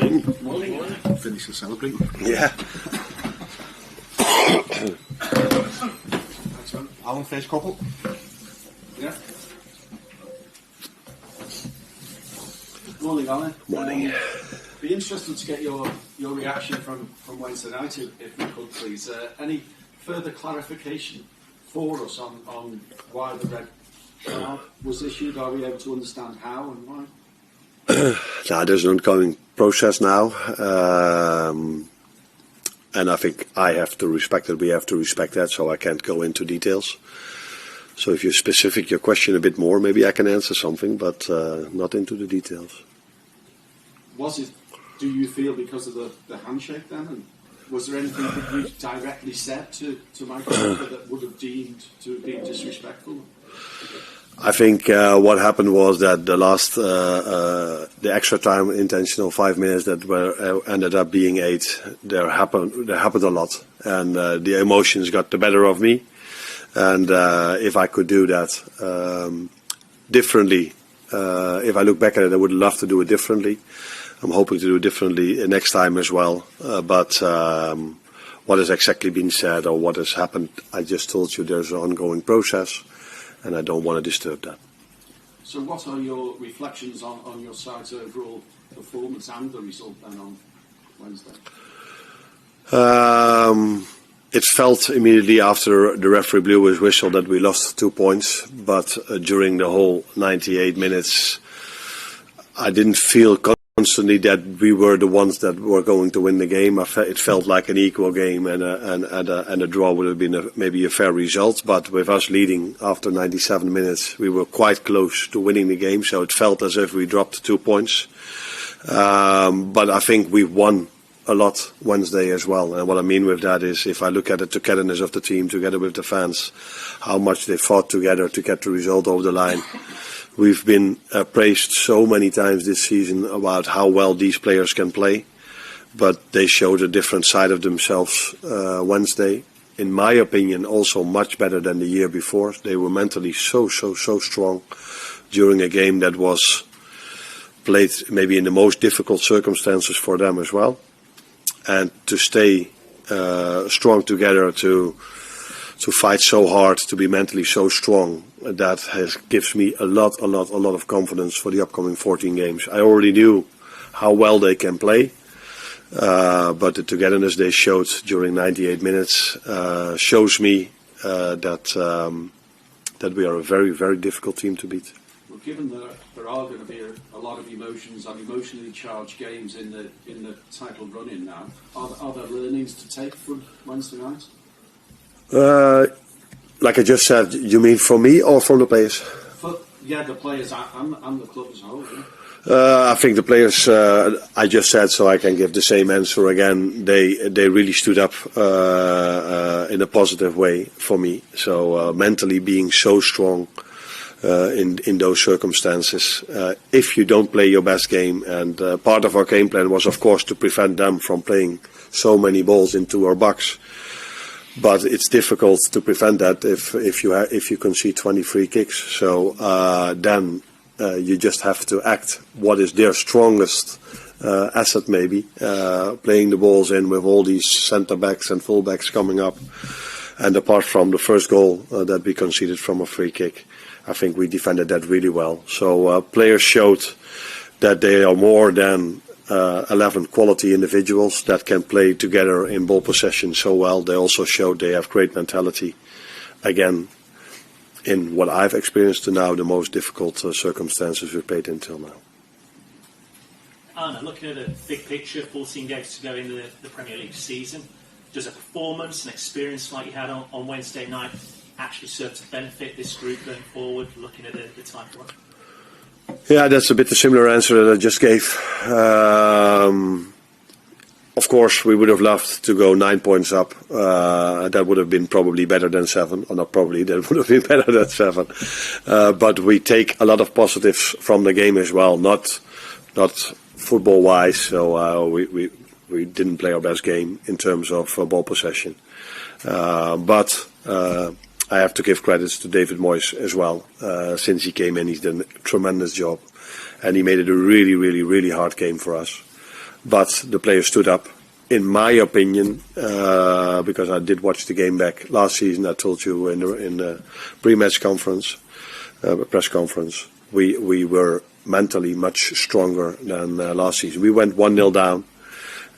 Morning. Morning. Finishing celebrating. Yeah. Alan, first couple. Yeah. Morning, Alan. Morning. Be interested to get your reaction from Wednesday night, if we could, please. Any further clarification for us on why the red card was issued? Are we able to understand how and why? Now, there's an ongoing process now, and I think I have to respect it. We have to respect that, so I can't go into details. So if you specific your question a bit more, maybe I can answer something, but not into the details. Was it, do you feel, because of the handshake then? And was there anything that you directly said to Michael that would have deemed to have been disrespectful? I think what happened was that the last, the extra time intentional 5 minutes that were ended up being 8. There happened a lot, and the emotions got the better of me. And if I could do that differently, if I look back at it, I would love to do it differently. I'm hoping to do it differently next time as well. But what has exactly been said or what has happened, I just told you there's an ongoing process, and I don't want to disturb that. So what are your reflections on your side's overall performance and the result then on Wednesday? It felt immediately after the referee blew his whistle that we lost 2 points, but during the whole 98 minutes, I didn't feel constantly that we were the ones that were going to win the game. It felt like an equal game, and a draw would have been maybe a fair result. But with us leading after 97 minutes, we were quite close to winning the game, so it felt as if we dropped 2 points. But I think we won a lot Wednesday as well, and what I mean with that is if I look at the togetherness of the team together with the fans, how much they fought together to get the result over the line. We've been praised so many times this season about how well these players can play, but they showed a different side of themselves Wednesday. In my opinion, also much better than the year before. They were mentally so strong during a game that was played maybe in the most difficult circumstances for them as well. And to stay strong together, to fight so hard, to be mentally so strong, that gives me a lot of confidence for the upcoming 14 games. I already knew how well they can play, but the togetherness they showed during 98 minutes shows me that we are a very difficult team to beat. Well, given that there are going to be a lot of emotions and emotionally charged games in the title run-in now, are there learnings to take from Wednesday night? Like I just said, you mean from me or from the players? The players and the club as a whole. Yeah. I think the players, I just said, so I can give the same answer again. They really stood up in a positive way for me. So mentally being so strong in those circumstances. If you don't play your best game, and part of our game plan was, of course, to prevent them from playing so many balls into our box. But it's difficult to prevent that if you concede 20 free kicks. So then you just have to act what is their strongest asset, maybe playing the balls in with all these centre backs and full backs coming up. And apart from the first goal that we conceded from a free kick, I think we defended that really well. So players showed that they are more than 11 quality individuals that can play together in ball possession so well. They also showed they have great mentality. Again, in what I've experienced to now, the most difficult circumstances we've played until now. Arne, looking at the big picture, 14 games to go in the Premier League season, does a performance and experience like you had on Wednesday night actually serve to benefit this group going forward, looking at the title run? Yeah, that's a bit the similar answer that I just gave. Of course, we would have loved to go 9 points up. That would have been probably better than 7. Or not probably, that would have been better than 7. But we take a lot of positives from the game as well, not football-wise. So we didn't play our best game in terms of ball possession. But I have to give credits to David Moyes as well. Since he came in, he's done a tremendous job. And he made it a really hard game for us. but the players stood up. In my opinion, because I did watch the game back last season, I told you in the pre-match conference, press conference, we were mentally much stronger than last season. We went 1-0 down,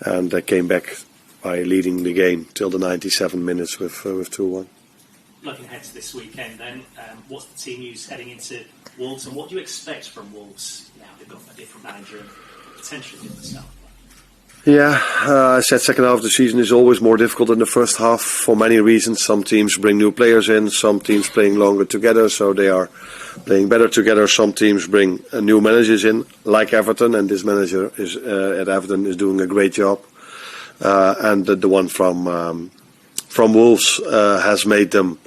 and came back by leading the game till the 97 minutes with 2-1. Looking ahead to this weekend, then, what's the team news heading into Wolves, and what do you expect from Wolves now they've got a different manager and potentially different style? Yeah, I said second half of the season is always more difficult than the first half for many reasons. Some teams bring new players in, some teams playing longer together, so they are playing better together. Some teams bring new managers in, like Everton, and this manager is at Everton is doing a great job. And the one from Wolves has made them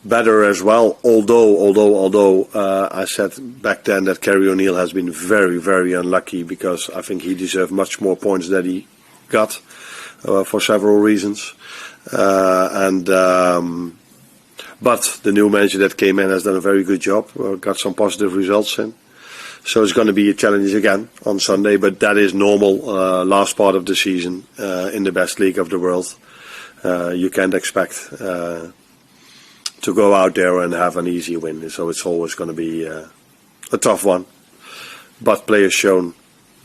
better as well. Although I said back then that Kerry O'Neill has been very, very unlucky, because I think he deserved much more points than he got for several reasons. But the new manager that came in has done a very good job. Got some positive results in. So it's going to be a challenge again on Sunday, but that is normal. Last part of the season in the best league of the world, you can't expect to go out there and have an easy win. So it's always going to be a tough one. But players shown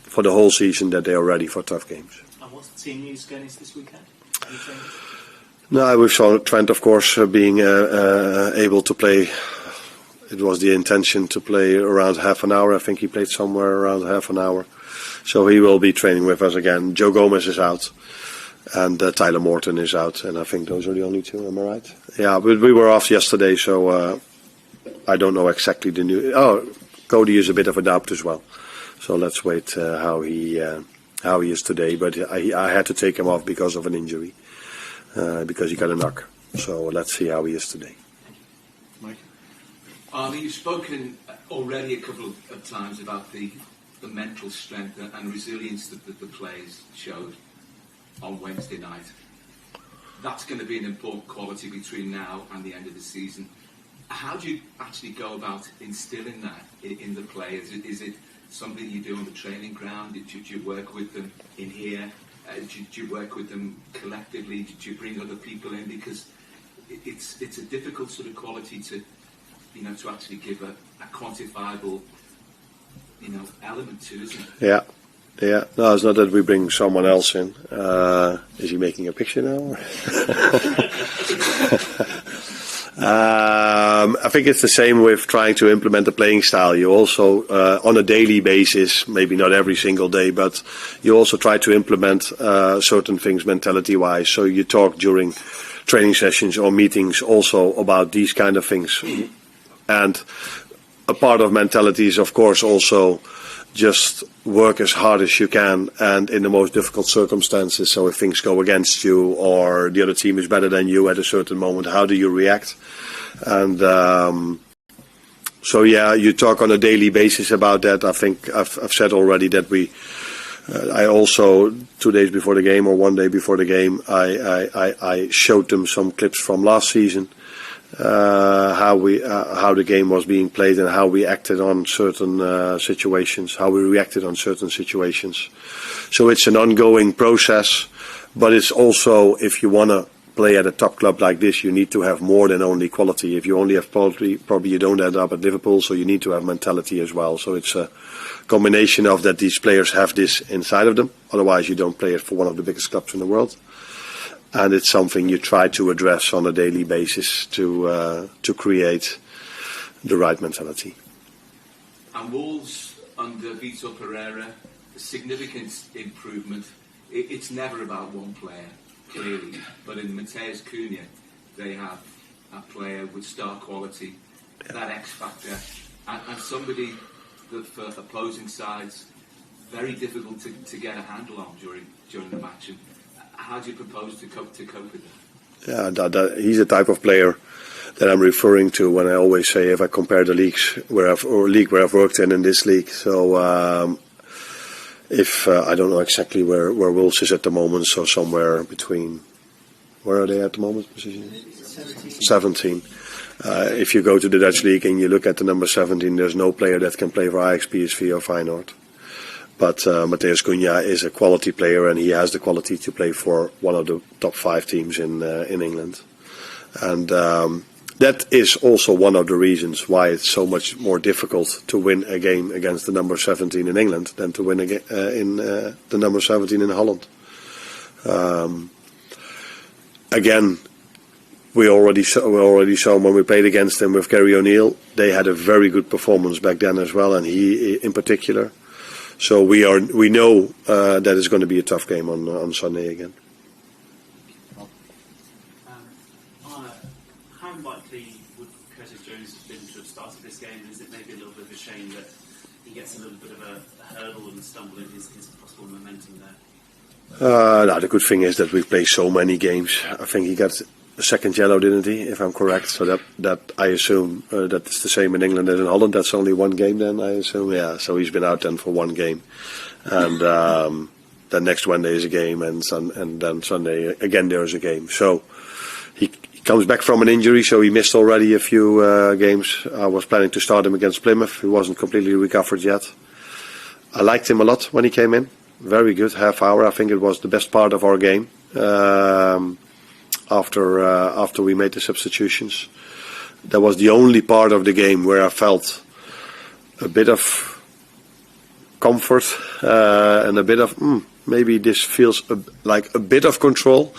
for the whole season that they are ready for tough games. And what's the team news going into this weekend? Any changes? No, we saw Trent, of course, being able to play. It was the intention to play around half an hour. I think he played somewhere around half an hour. So he will be training with us again. Joe Gomez is out. And Tyler Morton is out. And I think those are the only two, am I right? Yeah, but we were off yesterday, so I don't know exactly the new... Oh, Cody is a bit of a doubt as well. So let's wait how he is today. But I had to take him off because of an injury. Because he got a knock. So let's see how he is today. Mike? Arne, you've spoken already a couple of times about the mental strength and resilience that the players showed on Wednesday night. That's going to be an important quality between now and the end of the season. How do you actually go about instilling that in the players? Is it something you do on the training ground? Do you work with them in here? Do you work with them collectively? Do you bring other people in? Because it's a difficult sort of quality to actually give a quantifiable element to, isn't it? Yeah. No, it's not that we bring someone else in. Is he making a picture now? I think it's the same with trying to implement the playing style. You also, on a daily basis, maybe not every single day, but you also try to implement certain things mentality-wise. So you talk during training sessions or meetings also about these kind of things. And a part of mentality is, of course, also just work as hard as you can and in the most difficult circumstances. So if things go against you or the other team is better than you at a certain moment, how do you react? And so yeah, you talk on a daily basis about that. I think I've said already that I also 2 days before the game or 1 day before the game, I showed them some clips from last season. How the game was being played and how we acted on certain situations, how we reacted on certain situations. So it's an ongoing process, but it's also, if you want to play at a top club like this, you need to have more than only quality. If you only have quality, probably you don't end up at Liverpool, so you need to have mentality as well. So it's a combination of that these players have this inside of them, otherwise you don't play it for one of the biggest clubs in the world. And it's something you try to address on a daily basis to create the right mentality. And Wolves under Vitor Pereira, a significant improvement. It's never about one player, clearly, but in Mateus Cunha, they have a player with star quality, that X factor, and somebody that for opposing sides, very difficult to get a handle on during the match. And how do you propose to cope with that? Yeah, he's the type of player that I'm referring to when I always say if I compare the leagues where I've worked in this league. So if I don't know exactly where Wolves is at the moment, so somewhere between, where are they at the moment? 17. If you go to the Dutch league and you look at the number 17, there's no player that can play for Ajax, PSV or Feyenoord. But Mateus Cunha is a quality player, and he has the quality to play for one of the top 5 teams in England. And that is also one of the reasons why it's so much more difficult to win a game against the number 17 in England than to win in the number 17 in Holland. Again, we already saw when we played against them with Gary O'Neill, they had a very good performance back then as well, and he in particular. So we know that it's going to be a tough game on Sunday again. How likely would Curtis Jones have been to have started this game? Is it maybe a little bit of a shame that he gets a little bit of a hurdle and stumble in his possible momentum there? No, the good thing is that we play so many games. I think he got a second yellow, didn't he, if I'm correct? So that I assume that's the same in England as in Holland. That's only one game then, I assume. Yeah, so he's been out then for one game. And then next Wednesday is a game, and then Sunday again there is a game. So he comes back from an injury, so he missed already a few games. I was planning to start him against Plymouth. He wasn't completely recovered yet. I liked him a lot when he came in. Very good, half hour. I think it was the best part of our game after we made the substitutions. That was the only part of the game where I felt a bit of comfort and a bit of maybe this feels like a bit of control.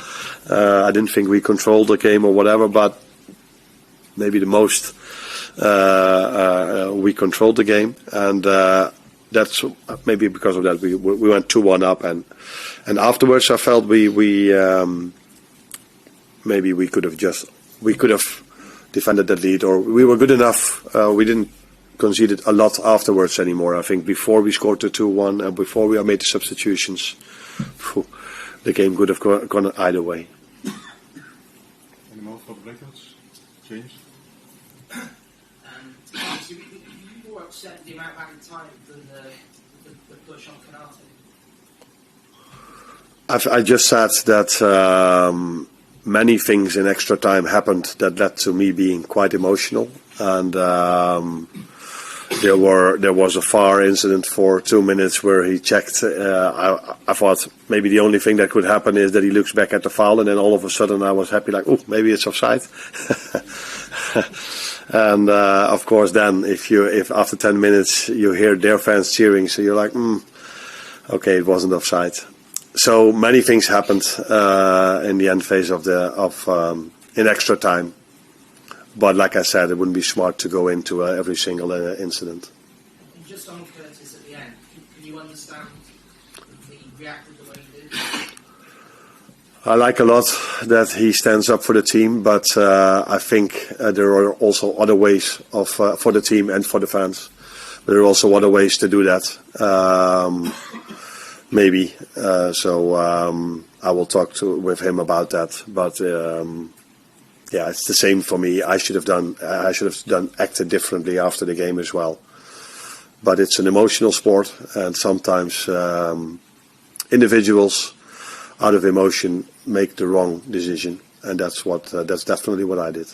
I didn't think we controlled the game or whatever, but maybe the most we controlled the game, and that's maybe because of that we went 2-1 up, and afterwards I felt we maybe we could have defended that lead, or we were good enough. We didn't concede a lot afterwards anymore. I think before we scored the 2-1 and before we made the substitutions, the game could have gone either way. Any more for the breakouts? James? You more upset with the amount of added time than the push on Canate? I just said that many things in extra time happened that led to me being quite emotional, and there was a VAR incident for 2 minutes where he checked. I thought maybe the only thing that could happen is that he looks back at the foul, and then all of a sudden I was happy, like, oh, maybe it's offside. And of course, then if after 10 minutes you hear their fans cheering, so you're like, okay, it wasn't offside. So many things happened in the end phase of in extra time. But like I said, it wouldn't be smart to go into every single incident. And just on Curtis at the end, can you understand that he reacted the way he did? I like a lot that he stands up for the team, but I think there are also other ways for the team and for the fans. There are also other ways to do that. Maybe. So I will talk with him about that. But yeah, it's the same for me. I should have acted differently after the game as well. But it's an emotional sport, and sometimes individuals, out of emotion, make the wrong decision, and that's definitely what I did.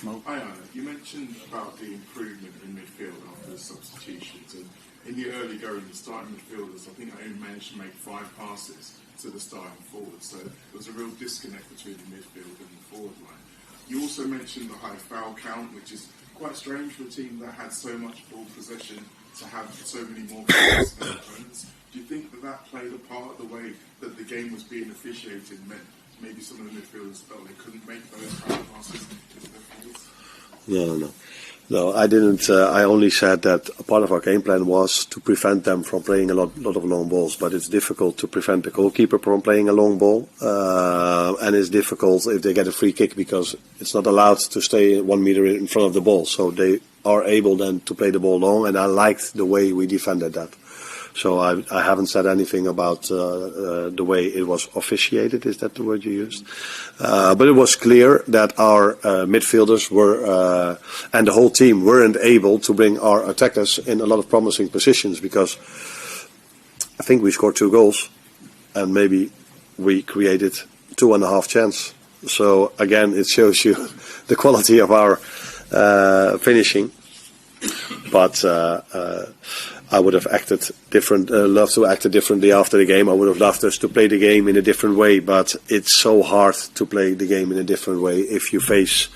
Hi, Arne. You mentioned about the improvement in midfield after the substitutions, and in the early going, the starting midfielders, I think I only managed to make 5 passes to the starting forward, so there was a real disconnect between the midfield and the forward line. You also mentioned the high foul count, which is quite strange for a team that had so much ball possession to have so many more fouls than opponents. Do you think that played a part, the way that the game was being officiated meant maybe some of the midfielders felt they couldn't make those foul passes into their forwards? No, I didn't. I only said that a part of our game plan was to prevent them from playing a lot of long balls. But it's difficult to prevent the goalkeeper from playing a long ball, and it's difficult if they get a free kick because it's not allowed to stay 1 meter in front of the ball. So they are able then to play the ball long, and I liked the way we defended that. So I haven't said anything about the way it was officiated. Is that the word you used? But it was clear that our midfielders were and the whole team weren't able to bring our attackers in a lot of promising positions, because I think we scored 2 goals and maybe we created 2.5 chances. So again, it shows you the quality of our finishing. But I would have acted different, loved to act differently after the game. I would have loved us to play the game in a different way, but it's so hard to play the game in a different way if you face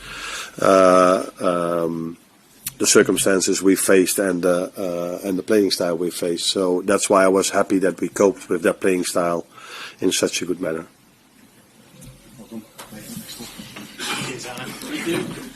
the circumstances we faced and the playing style we faced. So that's why I was happy that we coped with that playing style in such a good manner. Well done. Cheers, Arne. Thank you.